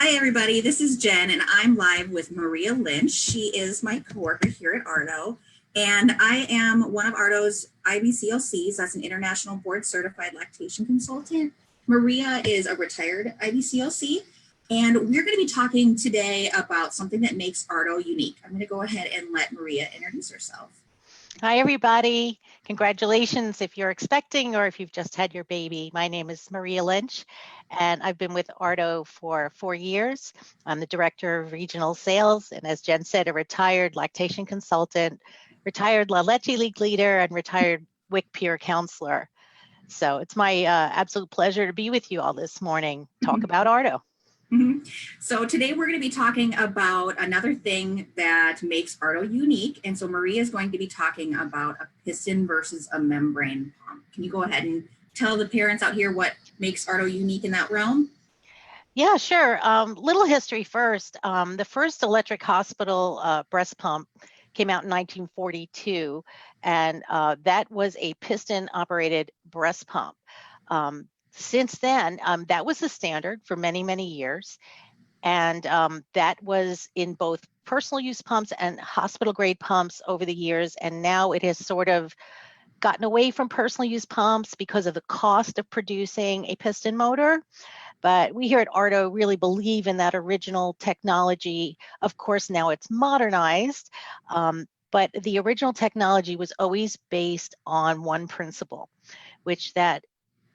Hi, everybody. This is Jen, and I'm live with Maria Lynch. She is my coworker here at Ardo, and I am one of Ardo's IBCLCs. That's an International Board Certified Lactation Consultant. Maria is a retired IBCLC, and we're going to be talking today about something that makes Ardo unique. I'm going to go ahead and let Maria introduce herself. Hi, everybody. Congratulations if you're expecting or if you've just had your baby. My name is Maria Lynch, and I've been with Ardo for 4 years. I'm the Director of Regional Sales, and as Jen said, a retired lactation consultant, retired La Leche League leader, and retired WIC peer counselor. So it's my absolute pleasure to be with you all this morning. Talk about Ardo. So today we're going to be talking about another thing that makes Ardo unique. And so Maria is going to be talking about a piston versus a membrane pump. Can you go ahead and tell the parents out here what makes Ardo unique in that realm? Yeah, sure. Little history first. The first electric hospital breast pump came out in 1942, and that was a piston-operated breast pump. Since then, that was the standard for many, many years. And that was in both personal use pumps and hospital grade pumps over the years. And now it has sort of gotten away from personal use pumps because of the cost of producing a piston motor. But we here at Ardo really believe in that original technology. Of course, now it's modernized, but the original technology was always based on one principle, which that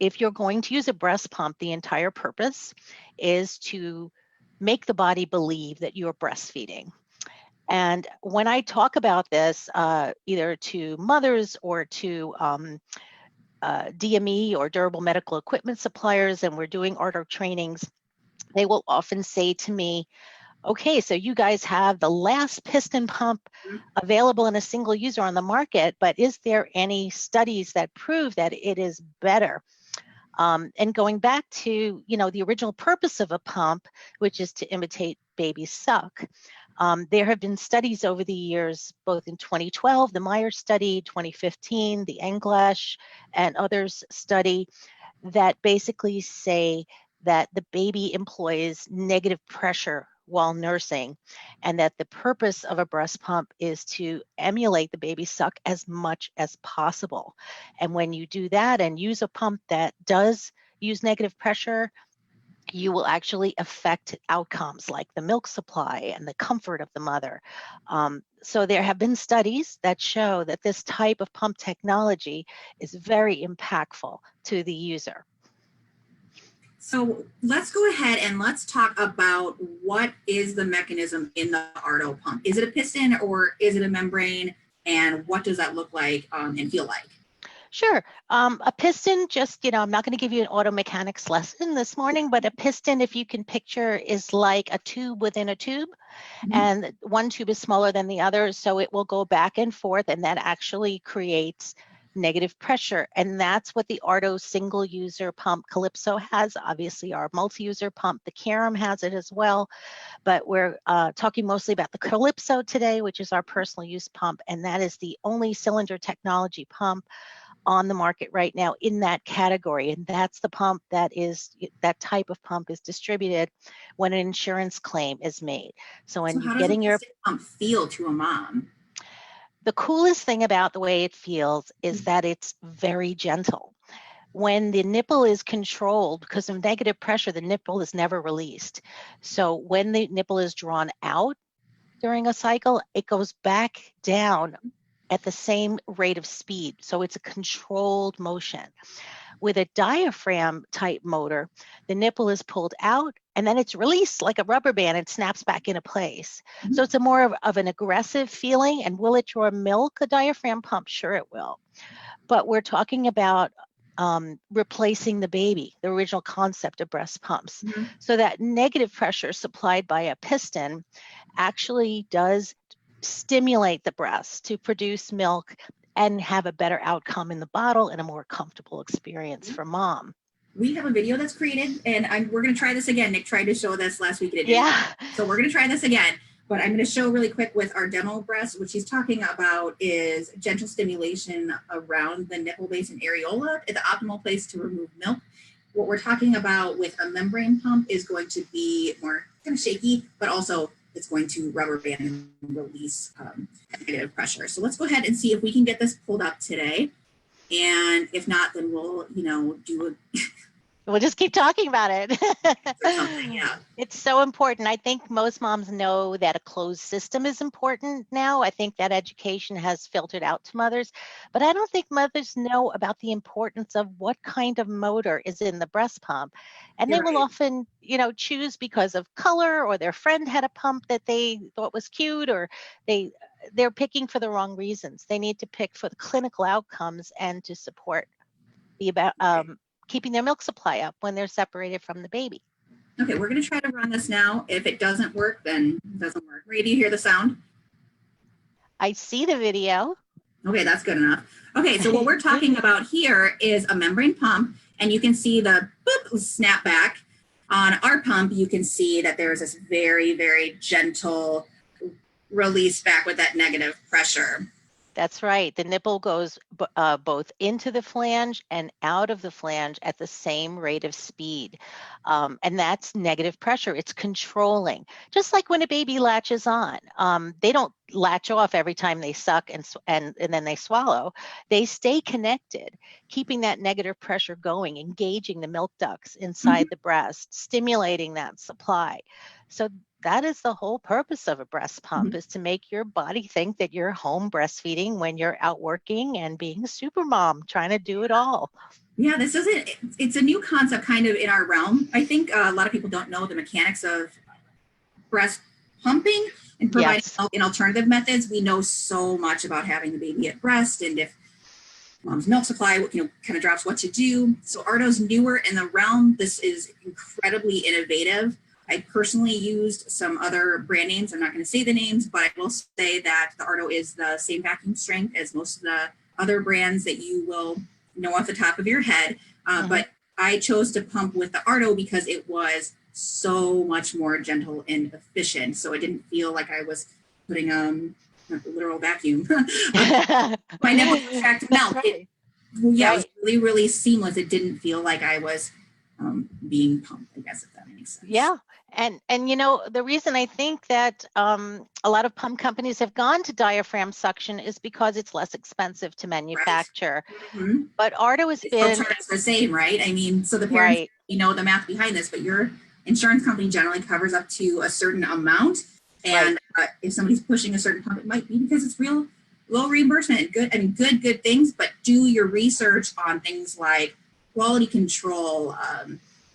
if you're going to use a breast pump, the entire purpose is to make the body believe that you're breastfeeding. And when I talk about this, either to mothers or to DME or durable medical equipment suppliers, and we're doing Ardo trainings, they will often say to me, okay, so you guys have the last piston pump available in a single user on the market, but is there any studies that prove that it is better? And going back to, the original purpose of a pump, which is to imitate baby suck, there have been studies over the years, both in 2012, the Myers study, 2015, the Englash, and others study that basically say that the baby employs negative pressure while nursing, and that the purpose of a breast pump is to emulate the baby suck as much as possible. And when you do that and use a pump that does use negative pressure, you will actually affect outcomes like the milk supply and the comfort of the mother. So there have been studies that show that this type of pump technology is very impactful to the user. So let's go ahead and let's talk about what is the mechanism in the Ardo pump. Is it a piston or is it a membrane? And what does that look like and feel like? Sure. A piston, just, I'm not going to give you an auto mechanics lesson this morning, but a piston, if you can picture, is like a tube within a tube. And one tube is smaller than the other, so it will go back and forth, and that actually creates negative pressure. And that's what the Ardo single user pump Calypso has. Obviously, our multi-user pump, the Carum, has it as well. But we're talking mostly about the Calypso today, which is our personal use pump. And that is the only cylinder technology pump on the market right now in that category. And that's the pump that type of pump is distributed when an insurance claim is made. So when you're getting your pump feel to a mom? The coolest thing about the way it feels is that it's very gentle. When the nipple is controlled, because of negative pressure, the nipple is never released. So when the nipple is drawn out during a cycle, it goes back down at the same rate of speed. So it's a controlled motion. With a diaphragm type motor, the nipple is pulled out and then it's released like a rubber band and snaps back into place. So it's a more of an aggressive feeling. And will it draw milk, a diaphragm pump? Sure it will. But we're talking about replacing the baby, the original concept of breast pumps. So that negative pressure supplied by a piston actually does stimulate the breast to produce milk and have a better outcome in the bottle and a more comfortable experience for mom. We have a video that's created, and we're going to try this again. Nick tried to show this last week. So we're going to try this again. But I'm going to show really quick with our demo breast. What she's talking about is gentle stimulation around the nipple base and areola, the optimal place to remove milk. What we're talking about with a membrane pump is going to be more kind of shaky, but also it's going to rubber band and release negative pressure. So let's go ahead and see if we can get this pulled up today. And if not, then we'll, do We'll just keep talking about it. or something. Yeah. It's so important. I think most moms know that a closed system is important now. I think that education has filtered out to mothers, but I don't think mothers know about the importance of what kind of motor is in the breast pump. And You're they will right. often, choose because of color, or their friend had a pump that they thought was cute, or they're picking for the wrong reasons. They need to pick for the clinical outcomes and to support the keeping their milk supply up when they're separated from the baby. Okay, we're going to try to run this now. If it doesn't work, then it doesn't work. Ray, do you hear the sound? I see the video. Okay, that's good enough. Okay, so what we're talking about here is a membrane pump, and you can see the boop snap back. On our pump, you can see that there's this very, very gentle release back with that negative pressure. That's right. The nipple goes both into the flange and out of the flange at the same rate of speed. And that's negative pressure. It's controlling. Just like when a baby latches on. They don't latch off every time they suck and then they swallow. They stay connected, keeping that negative pressure going, engaging the milk ducts inside the breast, stimulating that supply. So that is the whole purpose of a breast pump, is to make your body think that you're home breastfeeding when you're out working and being a super mom, trying to do it all. Yeah, it's a new concept kind of in our realm. I think a lot of people don't know the mechanics of breast pumping and providing milk in alternative methods. We know so much about having the baby at breast, and if mom's milk supply, kind of drops, what to do. So Ardo's newer in the realm. This is incredibly innovative. I personally used some other brand names. I'm not going to say the names, but I will say that the Ardo is the same vacuum strength as most of the other brands that you will know off the top of your head. But I chose to pump with the Ardo because it was so much more gentle and efficient. So it didn't feel like I was putting a literal vacuum. My nipple tracked milk. Right. It was really, really seamless. It didn't feel like I was being pumped, I guess, if that makes sense. Yeah. And the reason I think that a lot of pump companies have gone to diaphragm suction is because it's less expensive to manufacture. Right. But Ardo has been the same, right? I mean, so the parents, the math behind this, but your insurance company generally covers up to a certain amount. And if somebody's pushing a certain pump, it might be because it's real low reimbursement. Good things, but do your research on things like quality control,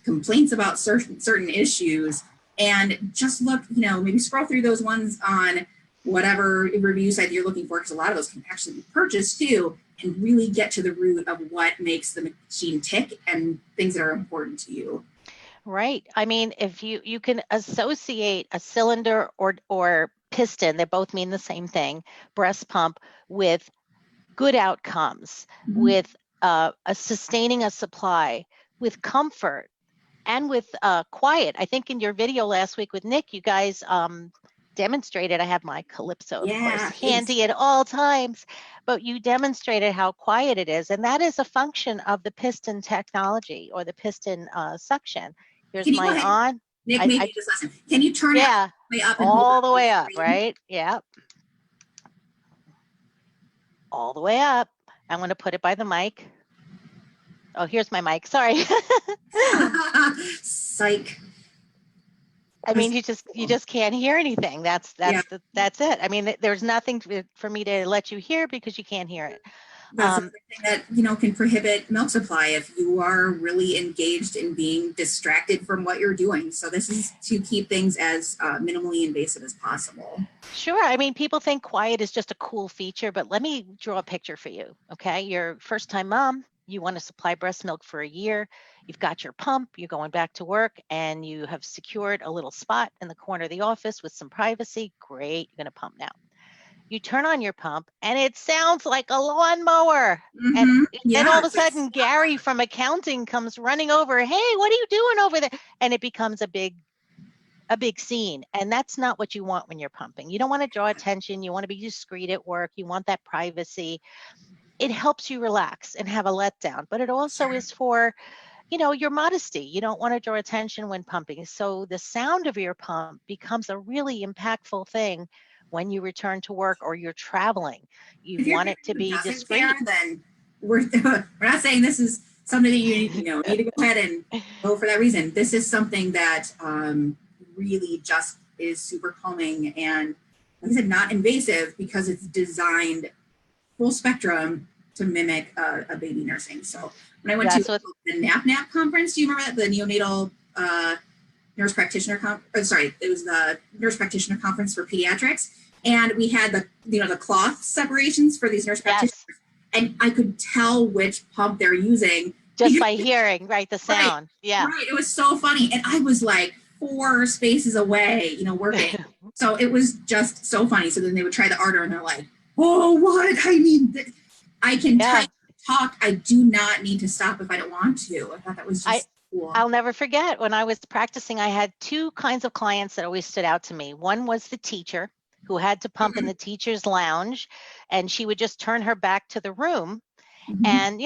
complaints about certain issues, and just look, maybe scroll through those ones on whatever review site you're looking for, because a lot of those can actually be purchased too, and really get to the root of what makes the machine tick and things that are important to you. Right. I mean, if you can associate a cylinder or piston, they both mean the same thing, breast pump, with good outcomes, with sustaining a supply, with comfort, and with quiet. I think in your video last week with Nick, you guys demonstrated, I have my Calypso, of course, handy at all times, but you demonstrated how quiet it is. And that is a function of the piston technology, or the piston suction. Here's mine on. Nick, maybe just listen. Can you turn it all the way up? All the way up, right? Yeah. All the way up. I'm going to put it by the mic. Oh, here's my mic. Sorry. Psych. I mean, you just can't hear anything. That's it. I mean, there's nothing for me to let you hear because you can't hear it. That's something that can prohibit milk supply if you are really engaged in being distracted from what you're doing. So this is to keep things as minimally invasive as possible. Sure. I mean, people think quiet is just a cool feature, but let me draw a picture for you. Okay, you're first-time mom. You want to supply breast milk for a year. You've got your pump. You're going back to work, and you have secured a little spot in the corner of the office with some privacy. Great. You're going to pump now. You turn on your pump and it sounds like a lawnmower. And then all of a sudden, Gary from accounting comes running over. Hey, what are you doing over there? And it becomes a big scene. And that's not what you want when you're pumping. You don't want to draw attention. You want to be discreet at work. You want that privacy. It helps you relax and have a letdown, but it also is for your modesty. You don't want to draw attention when pumping. So the sound of your pump becomes a really impactful thing when you return to work or you're traveling. You If you're want doing it to be doesn't care, discreet. then we're we're not saying this is something that need to go ahead and go for that reason. This is something that really just is super calming and, like I said, not invasive because it's designed full spectrum to mimic a baby nursing. So when I went to the NAP conference, do you remember that, the neonatal nurse practitioner it was the nurse practitioner conference for pediatrics, and we had the cloth separations for these nurse practitioners, and I could tell which pump they're using just by hearing the sound. Right. It was so funny, and I was like 4 spaces away, working. So it was just so funny. So then they would try the Ardo, and they're like, "Oh, what? I mean, I can type, talk. I do not need to stop if I don't want to." I thought that was just cool. I'll never forget when I was practicing, I had 2 kinds of clients that always stood out to me. One was the teacher who had to pump in the teacher's lounge, and she would just turn her back to the room. And,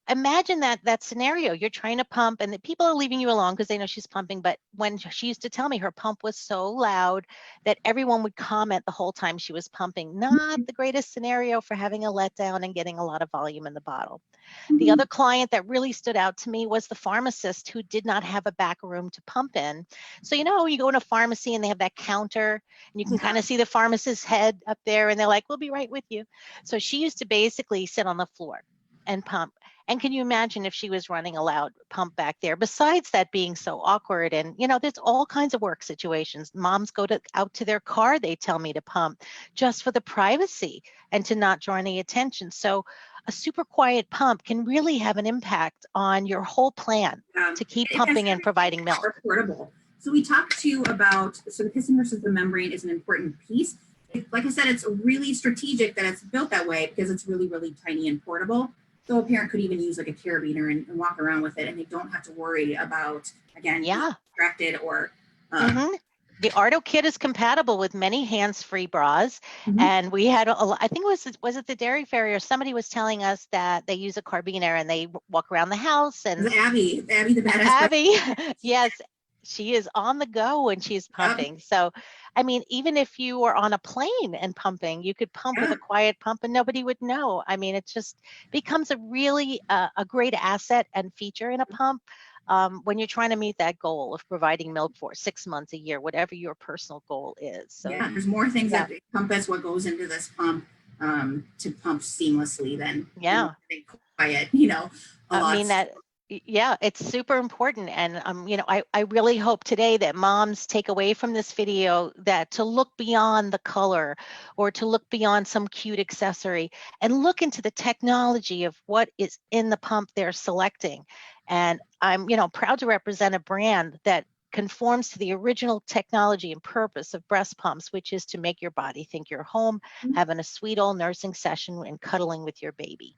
imagine that scenario. You're trying to pump and the people are leaving you alone because they know she's pumping. But when she used to tell me her pump was so loud that everyone would comment the whole time she was pumping. Not the greatest scenario for having a letdown and getting a lot of volume in the bottle. The other client that really stood out to me was the pharmacist who did not have a back room to pump in. So, you go in a pharmacy and they have that counter and you can kind of see the pharmacist's head up there and they're like, "We'll be right with you." So she used to basically sit on the floor and pump. And can you imagine if she was running a loud pump back there? Besides that being so awkward, and there's all kinds of work situations. Moms go out to their car, they tell me to pump just for the privacy and to not draw any attention. So a super quiet pump can really have an impact on your whole plan to keep pumping and providing milk. Portable. So we talked to you about, so the piston versus the membrane is an important piece. Like I said, it's really strategic that it's built that way because it's really, really tiny and portable. So a parent could even use like a carabiner and walk around with it, and they don't have to worry about, again, being distracted or. The Ardo kit is compatible with many hands-free bras, and we had I think was it the Dairy Fairy or somebody was telling us that they use a carabiner and they walk around the house. And Abby the badass. Abby, yes. She is on the go when she's pumping. So, I mean, even if you were on a plane and pumping, you could pump with a quiet pump and nobody would know. I mean, it just becomes a really a great asset and feature in a pump when you're trying to meet that goal of providing milk for 6 months, a year, whatever your personal goal is. So, there's more things that encompass what goes into this pump to pump seamlessly than quiet, I mean that. Yeah, it's super important. And, I really hope today that moms take away from this video that to look beyond the color or to look beyond some cute accessory and look into the technology of what is in the pump they're selecting. And I'm, proud to represent a brand that conforms to the original technology and purpose of breast pumps, which is to make your body think you're home, having a sweet old nursing session and cuddling with your baby.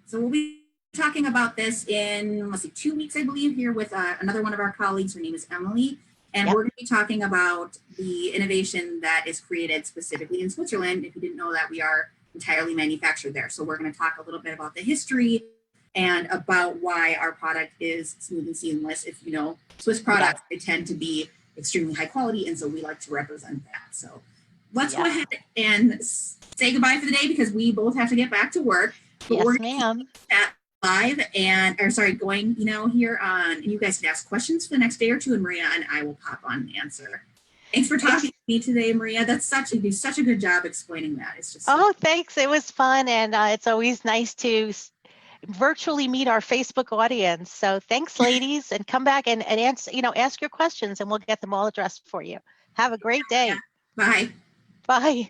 So we'll be talking about this in 2 weeks, I believe, here with another one of our colleagues. Her name is Emily, and we're going to be talking about the innovation that is created specifically in Switzerland. If you didn't know that, we are entirely manufactured there. So we're going to talk a little bit about the history and about why our product is smooth and seamless. If you know Swiss products, they tend to be extremely high quality, and so we like to represent that. So let's go ahead and say goodbye for the day because we both have to get back to work. But yes, ma'am. Live and going here on, and you guys can ask questions for the next day or two, and Maria and I will pop on and answer. Thanks for talking to me today, Maria. You do such a good job explaining that. It's just thanks. It was fun, and it's always nice to virtually meet our Facebook audience. So thanks, ladies, and come back and answer, ask your questions, and we'll get them all addressed for you. Have a great day. Bye. Bye.